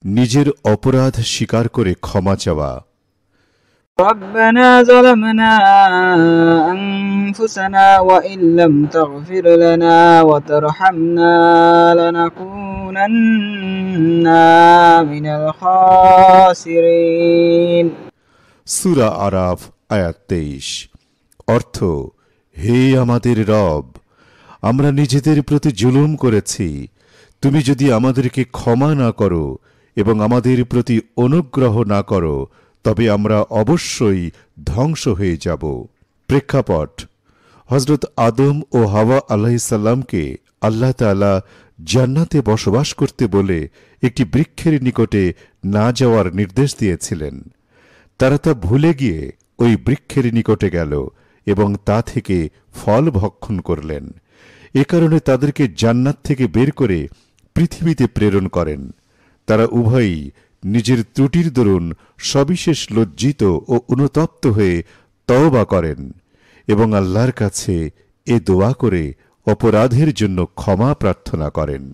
নিজের অপরাধ স্বীকার করে ক্ষমা চাওয়া। ربنا ظلمنا أنفسنا وإن لم تغفر لنا وترحمنا لنكونن من الخاسرين। সূরা আরাফ আয়াত 23। অর্থ, হে আমাদের রব, আমরা নিজেদের প্রতি জুলুম করেছি। তুমি যদি আমাদেরকে ক্ষমা না করো এবং আমাদের প্রতি অনুগ্রহ না করো, তবে আমরা অবশ্যই ধ্বংস হয়ে যাব। প্রেক্ষাপট: হযরত আদম ও হাওয়া আলাইহিসসালামকে আল্লাহ তাআলা জান্নাতে বসবাস করতে বলে একটি বৃক্ষের নিকটে না যাওয়ার নির্দেশ দিয়েছিলেন। তারা তা ভুলে গিয়ে ওই বৃক্ষের নিকটে গেল এবং তা থেকে ফল ভক্ষণ করলেন। এ কারণে তাদেরকে জান্নাত থেকে বের করে পৃথিবীতে প্রেরণ করেন। তারা উভয়ই নিজের ত্রুটির দরুন সবিশেষ লজ্জিত ও অনুতপ্ত হয়ে তওবা করেন এবং আল্লাহর কাছে এ দোয়া করে অপরাধের জন্য ক্ষমা প্রার্থনা করেন।